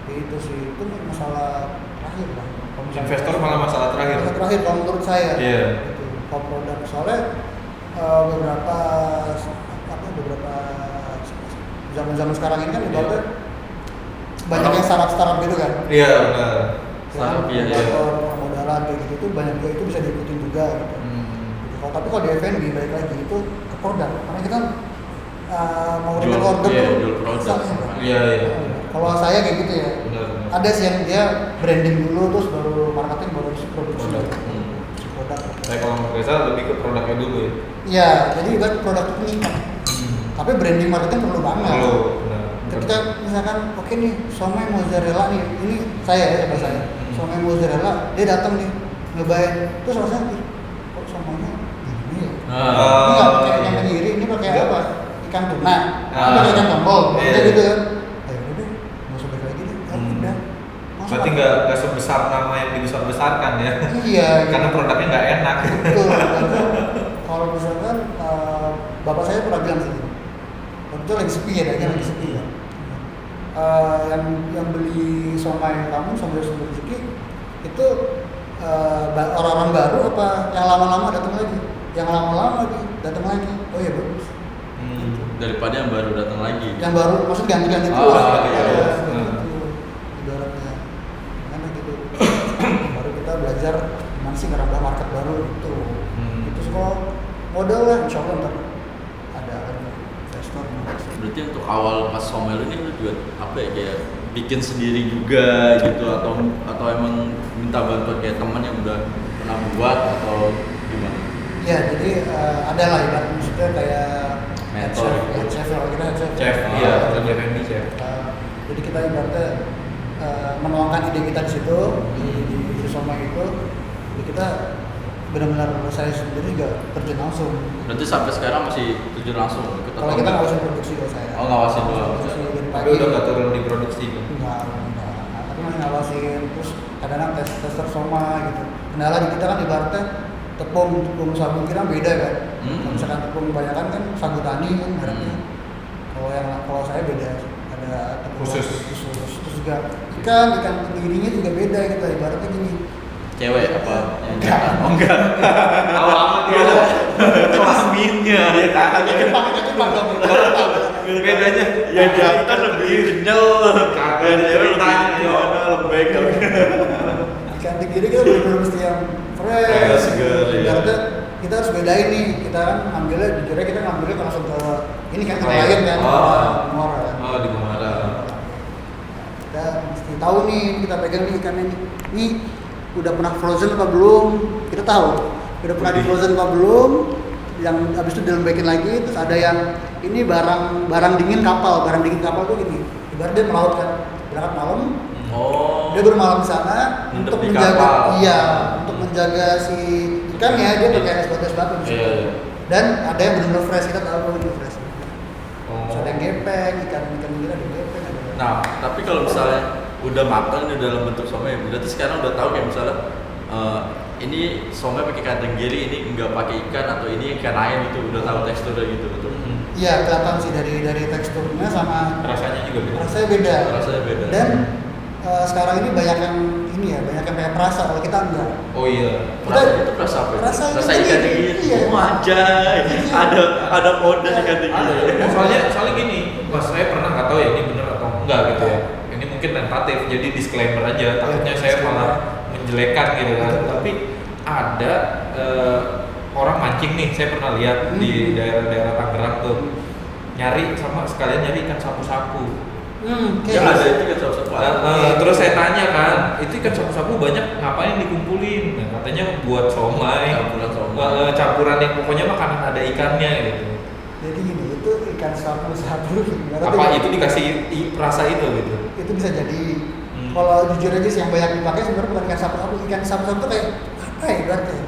Itu sih itu masalah terakhir lah. Investor malah masalah terakhir. Kalau menurut saya. Gitu. Kalau produk soalnya beberapa zaman sekarang ini kan ibaratnya banyak yang startup gitu kan. Iya benar. Startup modalan kayak gitu tuh banyak juga itu bisa diikutin juga gitu. Tapi kalau di F&B balik lagi itu ke produk, karena kita mau jual produk Iya. Kalau saya kayak gitu ya. Benar. Ada sih yang dia branding dulu terus baru marketing baru produksi. produk. Saya kalau Mas Reza lebih ke produknya dulu ya. Iya, jadi ibarat produk itu meningkat. Tapi branding marketing perlu banget. Perlu, benar. Ketika misalkan oke nih somai mozzarella nih, ini saya ya coba saya. Somai mozzarella, dia datang nih nyobain, terus rasanya kok somainya ini ya? Ini nggak pakai yang kiri, ini pakai apa? Ikan tuna, ini pakai ikan tombol, kayak gitu kan. Ayo udah deh, nggak usah balik lagi deh, udah. Berarti nggak sebesar nama yang dibesar-besarkan ya? Iya. Karena produknya nggak enak. Betul. Kalau misalkan bapak saya pernah bilang sih, waktu itu lagi sepi ya, dagangan lagi sepi ya. Yang beli somai kamu, somai sumber rezeki itu orang-orang baru apa yang lama-lama datang lagi? Yang lama-lama datang lagi. Oh iya bagus. Daripada yang baru datang lagi. Yang baru maksud ganti-ganti terus. Ibaratnya. Gimana gitu. Baru kita belajar gimana sih ngerambah market baru itu. Itu semua modal lah, insya Allah ntar ada investor. Berarti untuk awal pas somai lu ini lu juga apa ya kayak bikin sendiri juga gitu atau emang minta bantuan kayak teman yang udah pernah buat atau gimana? Ya jadi ada lah ibarat maksudnya kayak mentor, head chef kalau kita head chef. Chef, iya, F&B chef. Jadi kita ibaratnya menuangkan ide kita di situ di somai itu, jadi kita benar-benar saya sendiri juga terjun langsung. Berarti sampai sekarang masih terjun langsung? Kalau kita ngawasin produksi kalau saya. Oh ngawasin doang. Tapi udah nggak turun di produksi kan? Enggak. Tapi masih ngawasin, terus kadang-kadang tester somai gitu. Kendala di kita kan ibaratnya tepung sagu kita beda kan. Kalau misalkan tepung kebanyakan kan sagu tani kan mereknya. Kalau saya beda, ada tepung khusus. Terus juga ikan tenggirinya juga beda gitu, ibaratnya gini. Cewek apa? Enggak. Oh enggak. Awal dia kelaminnya ya kan. Jepang dong. Bedanya yang diangkat lebih kenyal. Kagak ceritanya lembek. Ikan tenggiri kita benar-benar mesti yang fresh. Segar ya. Ibaratnya kita harus bedain nih, kita kan ngambilnya jujurnya kita ngambilnya langsung ke ini kan ke klien kan. Muara. Oh di Muara. Kita mesti tahu nih, kita pegang nih ikannya nih. Nih udah pernah frozen apa belum? Kita tahu. Udah pernah di frozen apa belum? Yang habis itu dilembekin lagi, terus ada yang ini barang dingin kapal tuh gini. Ibarat dia melaut kan, berangkat malam. Dia bermalam di sana untuk menjaga, untuk menjaga si ikannya, dia pakai es batu di situ. Dan ada yang benar-benar fresh, kita tahu benar fresh. Terus ada yang gepeng, ikan gila ada gepeng. Nah, tapi kalau misalnya udah matang nih dalam bentuk somai, berarti sekarang udah tahu kayak misalnya ini somai pakai ikan tenggiri, ini enggak pakai ikan atau ini ikan air gitu, udah tahu teksturnya gitu betul. Iya, kelihatan sih dari teksturnya sama rasanya juga beda. Rasanya beda. Dan sekarang ini banyak yang banyak yang kayak perasa, kalau kita enggak. Oh iya. Itu perasa apa? Rasa ikan tenggiri. Iya. Wajah. Ada kode ikan tenggiri. Soalnya gini, Mas saya pernah nggak tahu ya ini bener atau enggak gitu ya. Ini mungkin tentatif, jadi disclaimer aja. Takutnya saya malah menjelekan gitu kan. Tapi ada orang mancing nih, saya pernah lihat di daerah Tangerang tuh sekalian nyari ikan sapu-sapu. Ada itu ikan sapu-sapu. Terus saya tanya kan, itu ikan sapu-sapu banyak ngapain dikumpulin? Nah, katanya buat somai, campuran yang pokoknya makanan ada ikannya gitu. Jadi gini, itu ikan sapu-sapu. Apa itu dikasih rasa itu gitu? Itu bisa jadi. Kalau jujur aja sih yang banyak dipakai sebenarnya bukan ikan sapu-sapu. Ikan sapu-sapu itu kayak apa ya ibaratnya?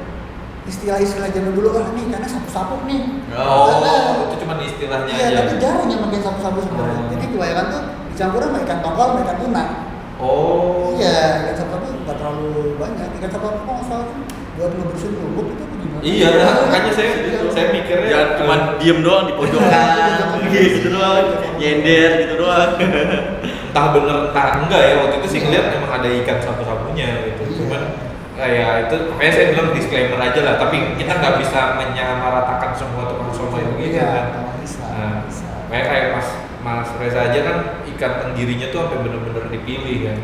Istilah-istilah zaman dulu nih karena sapu-sapu nih. Itu cuma istilahnya aja. Iya, tapi jarang yang pakai sapu-sapu sebenarnya. Jadi kebanyakan tuh dicampur sama ikan tongkol sama ikan tuna. Iya, ikan sapu-sapu nggak terlalu banyak. Ikan sapu-sapu kalau nggak salah buat ngebersihin rumput itu gimana? Iya, makanya saya mikirnya ya cuma diem doang di pojokan, gitu doang, nyender gitu doang. Entah bener entah enggak ya, waktu itu sih ngeliat emang ada ikan sapu-sapunya gitu. Cuman kayak itu makanya saya bilang disclaimer aja lah, tapi kita nggak bisa menyamaratakan semua tukang somai begitu kan. Kayak Mas Reza aja kan ikan tenggirinya tuh sampai bener-bener dipilih kan.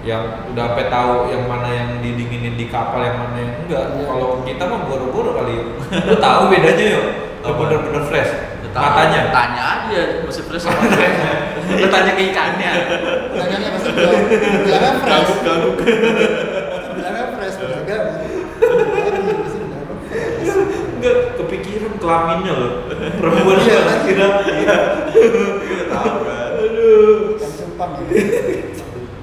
Yang udah sampai tahu yang mana yang didinginin di kapal, yang mana yang enggak. Kalau kita mah boro-boro kali. Lu tahu bedanya yuk? Bener-bener fresh. Matanya. Tanya aja masih fresh apa enggak. Lu tanya ke ikannya. Ikannya pasti bilangnya fresh. Gaguk. Bilangnya fresh, kelaminnya loh. Perempuan Iya. kira. Iya tahu kan. Aduh. Yang Jepang ya.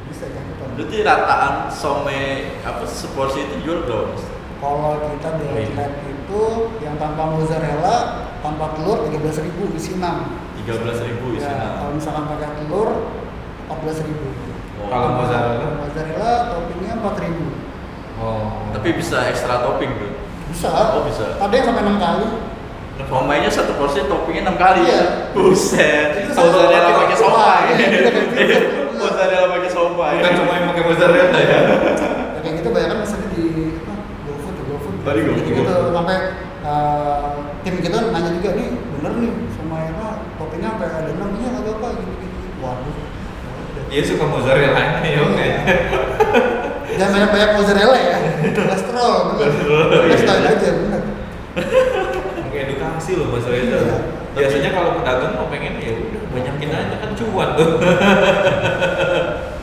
Bisa Jepang. Berarti rataan somai seporsi itu jual berapa Mas? Kalau kita di outlet itu yang tanpa mozzarella, tanpa telur 13.000 isi 6. 13.000 isi. Ya, kalau misalkan pakai telur 14.000. Kalau mozzarella? Mozzarella toppingnya 4.000. Oh. Tapi bisa ekstra topping tuh. Bisa. Oh, bisa. Ada yang sampai 6 kali. Somainya satu porsi toppingnya 6 kali. Iya. Buset. Itu Mozzarella satu pakai porsi. somai. Iya, iya, iya. Mozzarella pakai somai. Bukan cuma yang pakai mozzarella ya. Ya, kayak gitu banyak kan misalnya di GoFood. Tadi GoFood. Gitu sampai tim kita nanya juga nih, bener nih sama Eva toppingnya sampai ada 6 nya nggak apa gini. Waduh. Dia suka mozzarella ya oke. Jangan banyak mozzarella ya. Kolesterol. Kolesterol aja bener. Oke, edukasi loh mozzarella. Iya. Biasanya kalau pedagang mau pengen ya udah banyakin aja kan cuan tuh.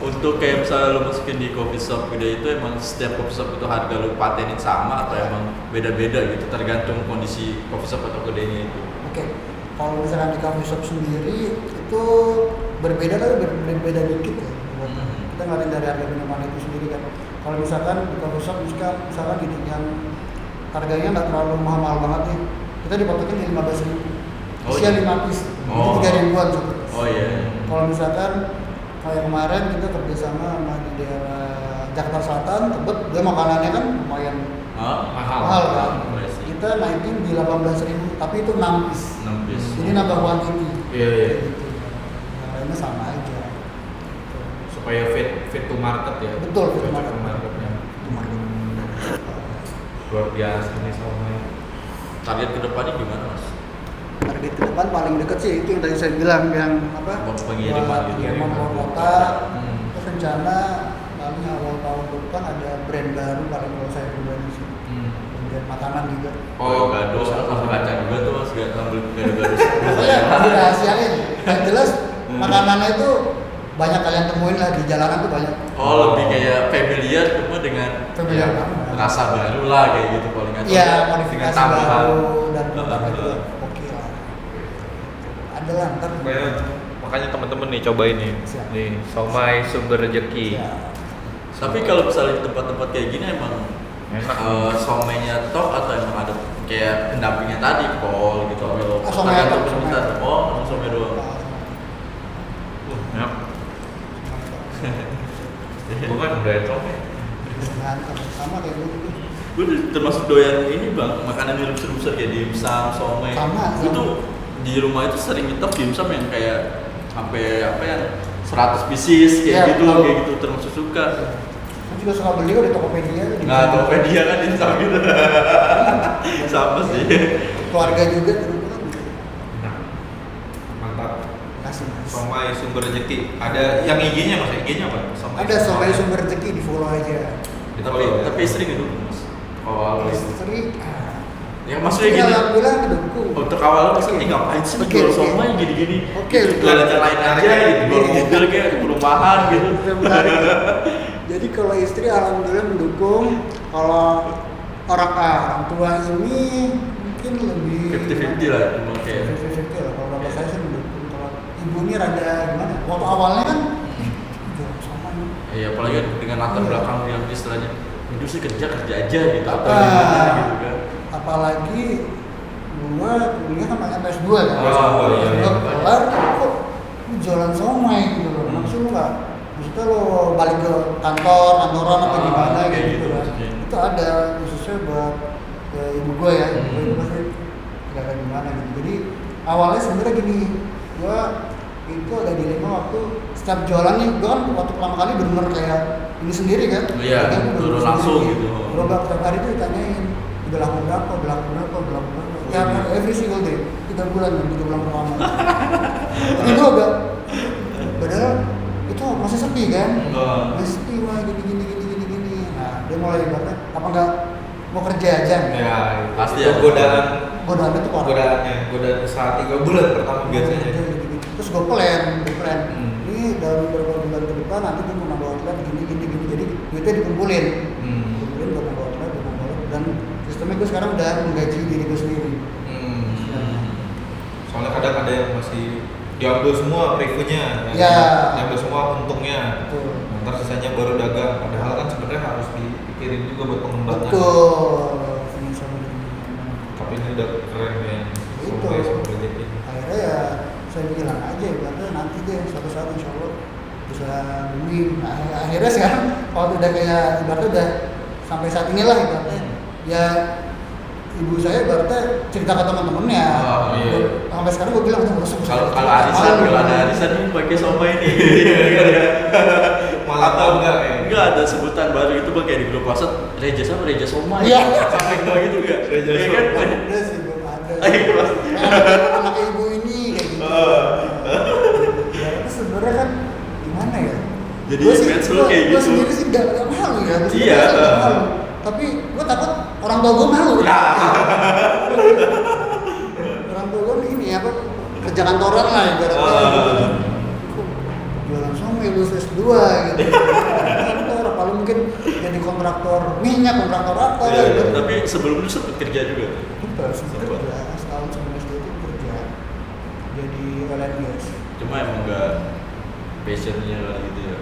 Untuk kayak misalnya lo masukin di coffee shop gede itu emang setiap coffee shop itu harga lo patenin sama atau emang beda-beda gitu tergantung kondisi coffee shop atau kedainya itu. Oke. Kalau misalkan di coffee shop sendiri itu berbeda tapi berbeda dikit ya. Kita ngeliatin dari harga minuman itu sendiri kan. Kalau misalkan di coffee shop misalkan di yang harganya nggak terlalu mahal-mahal banget nih, kita dipatokin di 15.000. Oh, Isinya iya. 5 piece, Oh. jadi 3.000-an satu. Oh iya. Kalau misalkan kayak kemarin kita kerjasama sama di daerah Jakarta Selatan, Tebet, dia makanannya kan lumayan mahal kan. Kita naikin di 18.000, tapi itu 6 piece. 6 piece. Jadi nambah quantity. Iya, iya. Gitu. Yang lainnya sama aja. Supaya fit to market ya. Betul, fit to Cocok market. ke marketnya. Itu market. Luar biasa nih somai. Target kedepannya gimana Mas? Target ke depan paling deket sih itu yang tadi saya bilang yang apa? Pengiriman buat gitu. pengiriman keluar kota. Hmm. Terus rencana paling awal tahun depan ada brand baru paling kalau saya pribadi sih. Brand makanan juga. Oh, gado sama kaca juga tuh Mas, gak sambil gado-gado. Pokoknya dirahasiain. Yang jelas makanannya itu banyak kalian temuin lah di jalanan tuh banyak. Oh, lebih kayak familiar cuma dengan Familiar ya, banget. rasa baru lah kayak gitu paling atau Iya, dengan modifikasi tambahan. baru dan berbagai itu oke lah. Ada lah ntar. Makanya teman-teman nih cobain nih. Siap. Nih, somai sumber rezeki. Ya. Tapi kalau misalnya di tempat-tempat kayak gini emang Enak. somainya top atau emang ada kayak pendampingnya tadi kol gitu atau somai tergantung top, permintaan. somai. Oh, langsung somai doang. Ya. Gue kan udah somai. Mantap, sama kayak gitu. Gue termasuk doyan ini bang, makanan yang rebus-rebusan kayak dimsum, somai. Sama. Itu di rumah itu sering ngetop dimsum yang kayak sampai apa ya 100 pieces Ya, kayak gitu, tahu. kayak gitu termasuk suka. Aku juga suka beli kok di Tokopedia. Nah, Tokopedia kan dimsum gitu. Sama sih. Keluarga juga terus. Nah, mantap. Kasih mas. Somai sumber rezeki. Ada yang IG-nya Mas? IG-nya apa? Ada somai sumber rezeki di follow aja. Tapi istri ngedukung mas. Awal Istri. ya maksudnya gini. Alhamdulillah ngedukung. Untuk awal pasti ngapain sih Oke, jual oke. somai gini-gini. Oke, Jual aja lain aja gitu. Jual mobil kayak perumahan gitu. Yang menarik. Jadi kalau istri alhamdulillah mendukung. Kalau orang tua ini mungkin lebih 50-50 lah cuma kayak 50-50 lah. Kalau bapak saya sih mendukung. Kalau ibu ini rada gimana? Waktu awalnya kan jual sama nih. ya apalagi dengan latar belakang yang istilahnya itu sih kerja aja gitu atau Ah. gimana gitu kan. Apalagi gua kuliah kan pakai PS2 kan. Oh, iya, iya. Gua kelar kok lu jualan somai gitu loh. Maksud lu nggak? Maksudnya lo balik ke kantoran atau gimana kayak gitu kan. maksudnya. Itu ada khususnya buat ibu gua ya. Ibu itu pasti nggak ada gimana gitu. Jadi awalnya sebenarnya gini, gua itu ada dilema waktu setiap jualan nih, gua kan waktu pertama kali bener kayak ini sendiri kan. Iya, Jadi aku turun bener-bener langsung sendiri. gitu. Berobat setiap hari tuh ditanyain udah laku berapa. Ya, every single day, 3 bulan dan 3 bulan pertama. Tapi gua agak, padahal itu masih sepi kan, masih sepi mah gini. Nah, dia mulai ibaratnya apa enggak mau kerja aja? Ya, Pasti itu ada. godaan. Godaannya tuh parah. Godaan usaha 3 bulan pertama biasanya. Terus gue plan. Hmm. Ini dalam beberapa bulan ke depan nanti gue mau nambah outlet gini. Jadi duitnya dikumpulin. Dikumpulin buat nambah outlet. Dan sistemnya gue sekarang udah menggaji diri gue sendiri. ada yang masih diambil semua revenue, diambil semua untungnya. Betul. Ntar sisanya baru dagang. Padahal kan sebenarnya harus dipikirin juga buat pengembangan. Betul. Tapi ini udah keren ya. Itu. Project ini. Akhirnya ya saya bilang aja berarti nanti deh suatu saat insya Allah bisa booming. Nah, akhirnya sekarang kalau udah kayak ibaratnya udah sampai saat inilah ibaratnya ya ibu saya ibaratnya cerita ke teman-temannya. Sampai sekarang gue bilang kalau ada arisan ini pakai somai ini. Malah tahu enggak ada sebutan baru itu kayak di grup WhatsApp Reja somai. Iya. Sampai gua gitu enggak? Reja somai. Ada sih belum ada. Anak ibu ini kayak gitu. Ya itu sebenarnya kan gimana ya? Jadi image lu kayak gitu. Gue sendiri sih gak malu ya. Iya. Tapi gue takut orang tua gue malu. Orang tua gue ini apa kerja kantoran lah ibaratnya. Jualan somai lulus S2 gitu. Kantor, apa lu mungkin jadi kontraktor minyak, kontraktor apa gitu. Tapi sebelum itu sempat kerja juga. Betul, sempat kerja. Setahun sebelum S2 itu kerja jadi LNS. Cuma emang enggak passionnya lah gitu ya,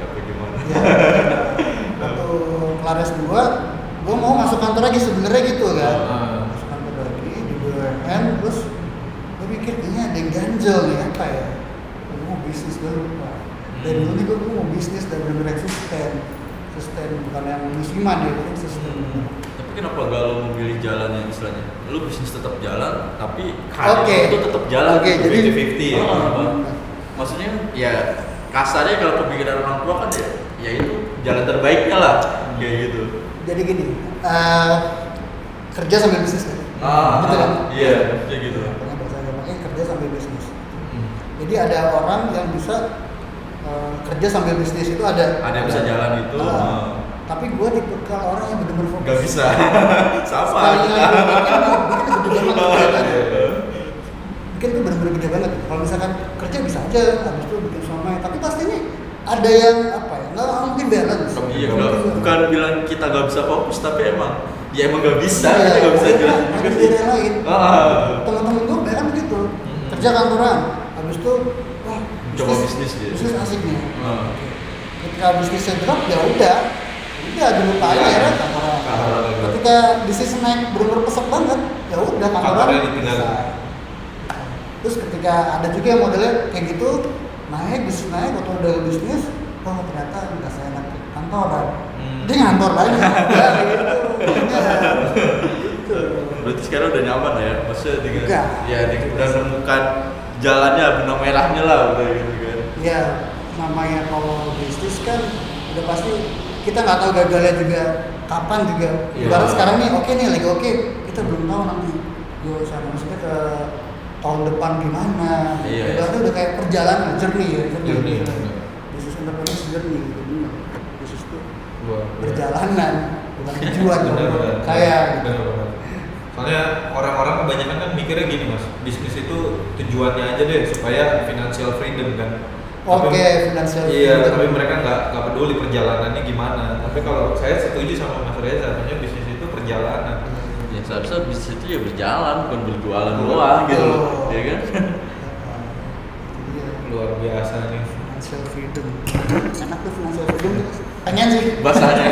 apa gimana? Ya, waktu kelar S2, gue mau masuk kantor lagi sebenarnya gitu kan. Masuk kantor lagi di BUMN, terus gue mikir kayaknya ada yang ganjel nih apa ya? Gue mau bisnis, gue lupa. Dari dulu nih gue mau bisnis dan bener-bener sustain bukan yang musiman ya, bukan sustain. Tapi kenapa gak lo memilih jalan yang istilahnya? Lo bisnis tetap jalan, tapi Oke. itu tetap jalan. Oke, jadi 50-50 ya. Maksudnya ya kasarnya kalau kepikiran orang tua kan ya itu jalan terbaiknya lah kayak gitu. Jadi gini, kerja sambil bisnis kan? Gitu kan? Iya, kayak gitu. Makanya kerja sambil bisnis. Jadi ada orang yang bisa kerja sambil bisnis itu ada yang bisa jalan itu. Tapi gue tipe orang yang benar-benar fokus. Gak bisa. Sama. Bikin tuh benar-benar gede banget. Kalau misalkan kerja bisa aja, habis itu bikin somai. Tapi pastinya ada yang apa ya? Nggak mungkin balance. Iya, bukan bilang kita nggak bisa fokus, tapi emang nggak bisa. Iya, kita nggak bisa jalan. Harus direlain. Teman-teman gue bahkan begitu. Kerja kantoran, habis itu wah coba bisnis dia. Bisnis asik nih. Ketika bisnisnya drop ya udah dulu aja ya kantoran. Ketika bisnis naik benar-benar pesat banget, ya udah kantoran ditinggalin. Terus ketika ada juga yang modelnya kayak gitu bisnis naik atau udah bisnis, ternyata nggak seenak kantoran. Dia ngantor lagi. Ya gitu. Berarti sekarang udah nyaman ya, maksudnya dengan Enggak. udah menemukan jalannya benang merahnya lah udah gitu kan. Ya namanya kalau bisnis kan udah pasti kita nggak tahu gagalnya juga kapan juga. Ibarat sekarang nih lagi oke, kita belum tahu nanti maksudnya ke tahun depan gimana. Ibaratnya udah kayak perjalanan journey. Bisnis entrepreneur journey gitu. Bisnis itu perjalanan bukan tujuan. Kayak soalnya orang-orang kebanyakan kan mikirnya gini mas, bisnis itu tujuannya aja deh supaya financial freedom kan. Financial freedom. Iya, tapi mereka nggak peduli perjalanannya gimana. Tapi kalau saya setuju sama Mas Reza, artinya bisnis itu perjalanan. Ya seharusnya bisnis itu ya berjalan, bukan berjualan doang gitu loh, ya kan? Luar biasa nih. Financial freedom. Enak tuh financial freedom. Pengen sih. Bahasanya.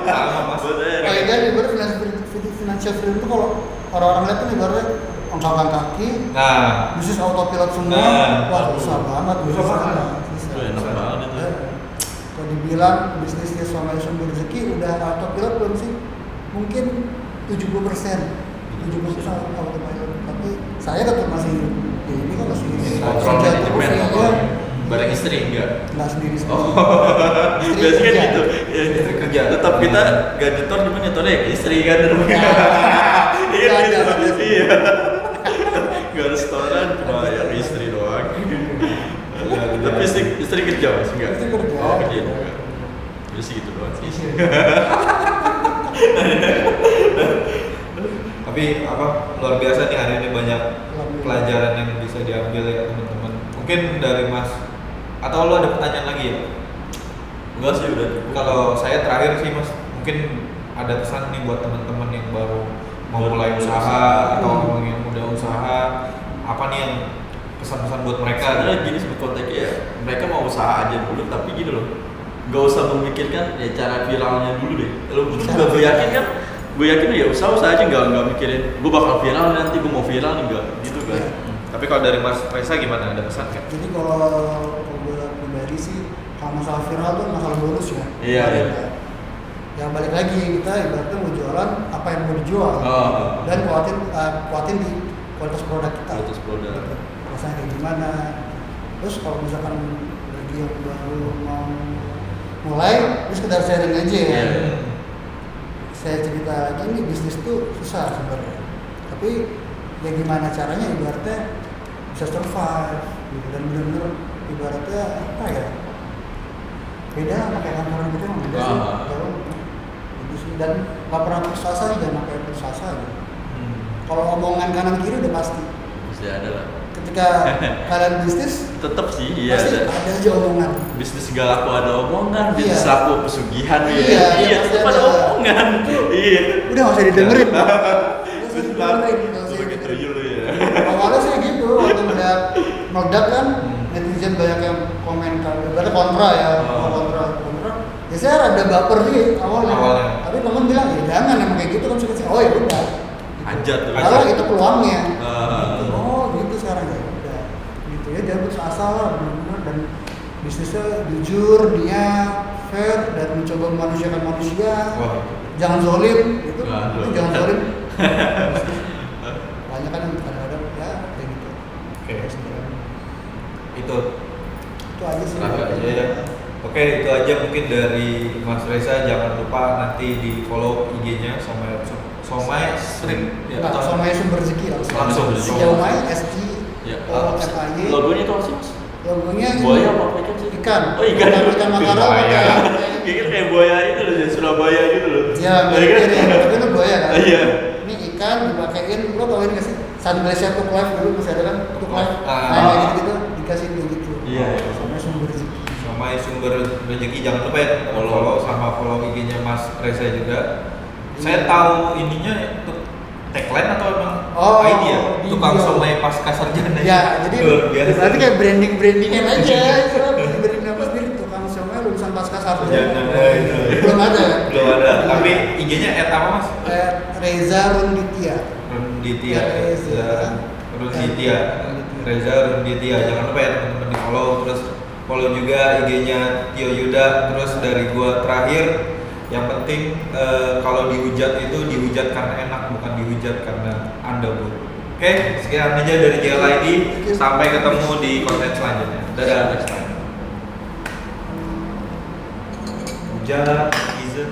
Sama mas. Kayak jadi financial freedom itu kalau orang-orang lihat tuh ibaratnya angkat kaki, bisnis autopilot semua, wah susah banget, susah. Enak banget itu. Kalau dibilang bisnisnya Somai Sumber Rezeki udah autopilot belum sih? Mungkin 70% autopilot, tapi saya tetap masih ini kan masih kontrol manajemen bareng istri enggak sendiri. Biasanya kan gitu ya, istri kerja tetap kita gak nyetor cuma nyetornya istri kan iya gak restoran cuma ya istri doang tapi istri kerja mas enggak kerja juga jadi sih gitu doang sih tapi luar biasa nih hari ini banyak pelajaran yang bisa diambil ya teman-teman. Mungkin dari Mas atau lo ada pertanyaan lagi ya? Enggak sih udah cukup. Kalau saya terakhir sih Mas, mungkin ada pesan nih buat teman-teman yang baru mau mulai usaha atau yang udah usaha, apa nih yang pesan-pesan buat mereka? Sebenarnya gini sebut konteksnya ya, mereka mau usaha aja dulu, tapi gini loh, nggak usah memikirkan ya cara viralnya dulu deh. Kalau gue juga gue yakin ya usaha aja, nggak mikirin gue bakal viral nanti, gue mau viral nih, nggak gitu kan. Tapi kalau dari Mas Reza gimana, ada pesan nggak? Jadi kalau gue pribadi sih, kalau masalah viral tuh masalah bonus ya. Iya. Ya balik lagi, kita ibaratnya mau jualan apa yang mau dijual, dan kuatin di kualitas produk kita. Kualitas produk. Rasanya kayak gimana. Terus kalau misalkan bagi yang baru mau mulai, ini sekedar sharing aja ya. Saya cerita lagi, ini bisnis tuh susah sebenarnya. Tapi ya gimana caranya ibaratnya bisa survive gitu, dan benar-benar ibaratnya apa ya, beda sama kayak kantoran gitu, emang beda sih jauh gitu sih. Dan nggak pernah putus asa sih, jangan kayak putus asa gitu. Kalau omongan kanan kiri udah pasti ada lah. ketika kalian bisnis tetap sih iya, pasti ada aja omongan. Bisnis gak laku ada omongan, bisnis Iya. laku pesugihan Iya, tetap pasti ada ada. omongan. Iya. Udah nggak usah didengerin. Sebagai tuyul lu ya. Awalnya sih gitu, waktu melihat meledak kan, netizen banyak yang komen kan, berarti kontra ya, kontra. Ya saya rada baper sih awalnya. Tapi temen bilang ya jangan, emang kayak gitu kan suka sih. Oh ya udah. Anjat tuh. Kalau itu peluangnya. Ah. Gitu. Oh gitu sekarang ya udah. Gitu ya, jangan putus asa lah, benar-benar, dan bisnisnya jujur, niat, fair, dan mencoba memanusiakan manusia. Jangan zolim, gitu. Itu jangan zolim. Banyak kan kadang-kadang ya kayak gitu. Oke. Itu Aja sih. ya. Oke, itu aja mungkin dari Mas Reza. Jangan lupa nanti di follow IG-nya Somai Street ya, Atau Somai Sumber Rezeki langsung Somai SG FAY. Logonya itu apa sih, Mas? Logonya Buaya apa ikan sih? Ikan. Oh, ikan Makassar. Kayaknya kayak buaya itu loh, dari Surabaya gitu loh. Ya, mirip-mirip, tapi itu buaya kan? Iya. Ini ikan dipakein, lo tau ini nggak sih? Sunblaze-nya Tuk Life dulu masih ada kan? Tuk Life. Nah, kayak gitu dikasih kayak gitu. Iya. Somai Sumber Rezeki. Somai Sumber Rezeki, jangan lupa ya follow IG-nya Mas Reza juga. Saya tahu ininya untuk tagline atau emang ini ya, tukang somai pasca sarjana. Ya, jadi berarti kayak brandingan aja. Branding apa sendiri, tukang somai lulusan pasca sarjana. Belum ada. Belum ada. Tapi IG-nya @apa Mas? Reza Runditya. Reza Runditya. Jangan lupa ya teman-teman di follow, terus follow juga IG-nya Tio Yuda. Terus dari gua terakhir, yang penting kalau dihujat itu dihujat karena enak, bukan dihujat karena Anda buruk. Oke, sekian aja dari JLID. Sampai ketemu di konten selanjutnya. Dadah, next time. Hujat, izin.